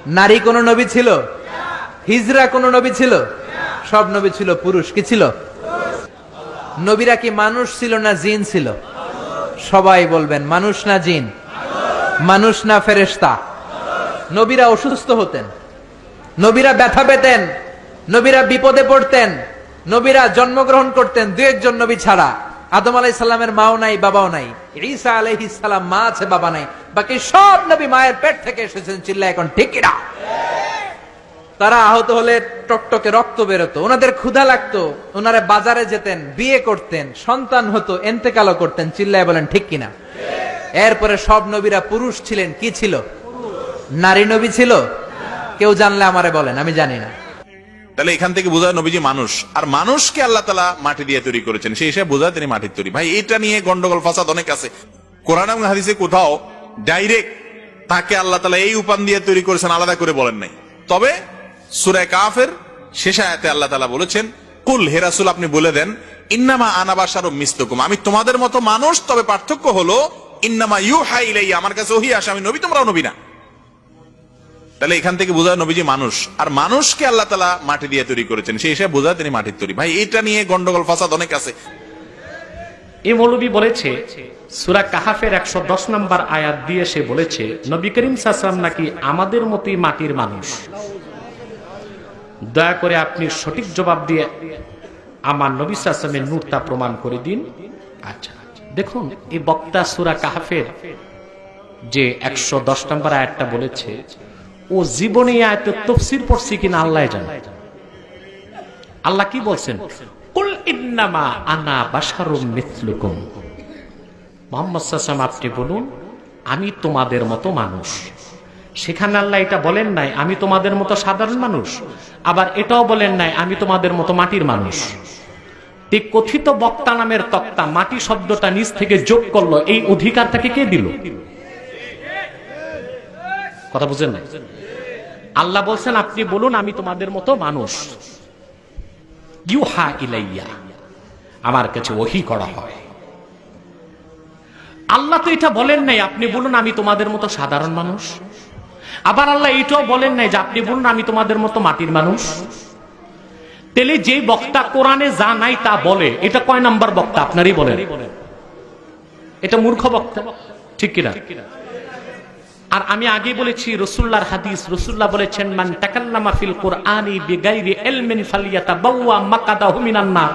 নারী কোন নবী ছিল? হিজরা কোন নবী ছিল? সব নবী ছিল পুরুষ। কি ছিল? নবীরা কি মানুষ ছিল না জিন ছিল? সবাই বলবেন মানুষ না জিন? মানুষ না ফেরেশতা? নবীরা অসুস্থ হতেন, নবীরা ব্যথা পেতেন, নবীরা বিপদে পড়তেন, নবীরা জন্মগ্রহণ করতেন দু একজন নবী ছাড়া। আদম আলাইহিস সালামের মাও নাই, বাবাও নাই। ঈসা আলাইহিস সালাম মা আছে, বাবা নাই। বাকি সব নবী মায়ের পেট থেকে এসেছেন। চিল্লা এখন ঠিক কিনা? তারা আহত হলে টকটকে রক্ত বেরোতো, ওনাদের ক্ষুধা লাগতো, ওনারা বাজারে যেতেন, বিয়ে করতেন, সন্তান হতো, এন্তেকালও করতেন। চিল্লায় বলেন ঠিক কিনা? এরপরে সব নবীরা পুরুষ ছিলেন। কি ছিল? নারী নবী ছিল? কেউ জানলে আমারে বলেন, আমি জানি না। তাহলে এখান থেকে বোঝায় নবীজি মানুষ, আর মানুষকে আল্লাহ তাআলা মাটি দিয়ে তৈরি করেছেন, সেই হিসেবে বোঝায় তিনি মাটির তৈরি। ভাই এটা নিয়ে গন্ডগোল ফাসাদ অনেক আছে। কোরআন এবং হাদিসে কোথাও ডাইরেক্ট তাকে আল্লাহ তাআলা এই উপাদান দিয়ে তৈরি করেছেন আলাদা করে বলেন নাই। তবে সূরা কাফের শেষ আয়াতে আল্লাহ তাআলা বলেছেন, কুল হে রাসূল আপনি বলে দেন, ইন্নামা আনা বাশারুম মিসলুকুম, আমি তোমাদের মতো মানুষ, তবে পার্থক্য হলো ইন্নামা ইউহা ইলাইয়া, আমার কাছে ওহী আসে, আমি নবী তোমরাও নবী না। তাহলে এখান থেকে বোঝায় নবীজি মানুষ, আর মানুষকে আল্লাহ তাআলা মাটি দিয়ে তৈরি করেছেন, সেই হিসেবে বোঝায় তিনি মাটির তৈরি। ভাই এটা নিয়ে গন্ডগোল ফাসাদ অনেক আছে। এই মৌলবী বলেছে সূরা কাহাফের 110 নম্বর আয়াত দিয়ে সে বলেছে নবী করিম সাল্লাল্লাহু আলাইহি ওয়াসাল্লাম নাকি আমাদের মতোই মাটির মানুষ। দয়া করে আপনি সঠিক জবাব দিয়ে আমার নবী সাল্লাল্লাহু আলাইহি ওয়াসাল্লামের নূরটা প্রমাণ করে দিন। আচ্ছা দেখুন, এই বক্তা সূরা কাহাফের যে 110 নম্বর আয়াতটা বলেছে, ও জীবনে আয়াতের তাফসীর পড়ছে কিনা আল্লাহ জানে। আল্লাহ কি বলছেন? কুল ইন্নামা আনা বাশারুম মিসলুকুম, মুহাম্মদ সাল্লাল্লাহু আলাইহি ওয়াসাল্লাম আপনি বলুন আমি তোমাদের মতো মানুষ। সেখানে আল্লাহ এটা বলেন নাই আমি তোমাদের মতো সাধারণ মানুষ, আবার এটাও বলেন নাই আমি তোমাদের মতো মাটির মানুষ। এই কথিত বক্তা নামের তক্তা মাটি শব্দটা নিজ থেকে যোগ করলো, এই অধিকার তাকে কে দিল? কথা বুঝেন না? আল্লাহ বলছেন আপনি বলুন আমি তোমাদের মতো মানুষ। ইউহা ইলাইয়া, আমার কাছে ওহী করা হয়। আল্লাহ তো এটা বলেন নাই আপনি বলুন আমি তোমাদের মতো সাধারণ মানুষ, আবার আল্লাহ এটাও বলেন নাই যে আপনি বলুন আমি তোমাদের মতো মাটির মানুষ। তাহলে যে বক্তা কোরআনে যা নাই তা বলে, এটা কয় নাম্বার বক্তা আপনারই বলেন? এটা মূর্খ বক্তা, ঠিক কিনা? আর আমি আগে বলেছি রাসূলুল্লাহর হাদিস, রাসূলুল্লাহ বলেছেন মান তাকাল্লামা ফিল কুরআনি বিগাইরি ইলমিন ফালিয়াতাবাওয়া মাকাদাহু মিনান নার,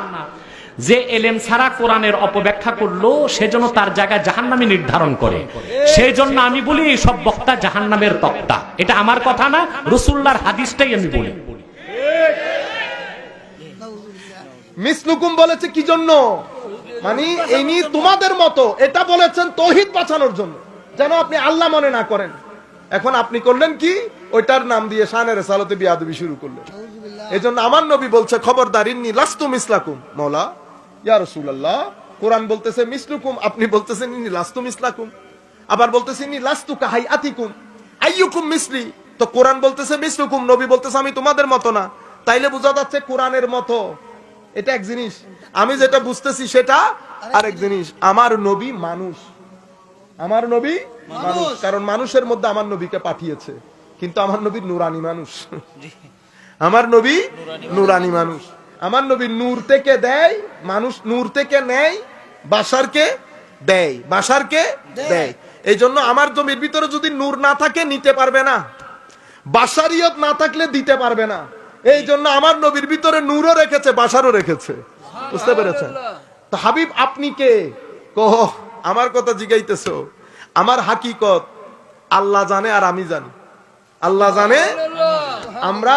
যে ইলম ছাড়া কোরআনের অপব্যাখ্যা করলো সেজন্য তার জায়গা জাহান্নামে নির্ধারণ করে। সেজন্য আমি বলি এই সব বক্তা জাহান্নামের তক্তা। এটা আমার কথা না, রাসূলুল্লাহর হাদিসটাই আমি বলি। মিসলুকুম বলেছে কি জন্য? মানে ইনি তোমাদের মতো, এটা বলেছেন তাওহীদ বাঁচানোর জন্য, যেন আপনি আল্লাহ মনে না করেন। এখন আপনি করলেন কি? ওইটার নাম দিয়ে শানে রিসালাতে বিয়াদবি শুরু করলেন। এজন্য আমার নবী বলছে খবরদার, ইন্নী লাস্তু মিসলাকুম। মাওলা ইয়া রাসূলুল্লাহ, কোরআন বলতেছে মিসলুকুম, আপনি বলতেছেন ইন্নী লাস্তু মিসলাকুম। আবার বলতেছেন ইন্নী লাস্তু কাহাইয়াতিকুম আইয়ুকুম মিসলি। তো কোরআন বলতেছে মিসলুকুম, নবী বলতেছে আমি তোমাদের মতো না। তাইলে বোঝা যাচ্ছে কোরআনের মতো এটা এক জিনিস, আমি যেটা বুঝতেছি সেটা আরেক জিনিস। আমার নবী মানুষ, আমার নবী মানুষ, কারণ মানুষের মধ্যে আমার নবীকে পাঠিয়েছে, কিন্তু আমার নবী নুরানি মানুষ। আমার নবী নুরানি মানুষ, আমার নবী নূর থেকে দেয়, মানুষ নূর থেকে নেয়, বাশারকে দেয়, বাশারকে দেয়। এই জন্য আমার জমির ভিতরে যদি নূর না থাকে নিতে পারবে না, বাশারিয়ত না থাকলে দিতে পারবে না। এই জন্য আমার নবীর ভিতরে নূরও রেখেছে, বাশারও রেখেছে। বুঝতে পেরেছেন? তো হাবিব আপনি কে? কহ আমার কথা জিগাইতেছো, আমার হাকিকত আল্লাহ জানে আর আমি জানি। আল্লাহ জানে, আমরা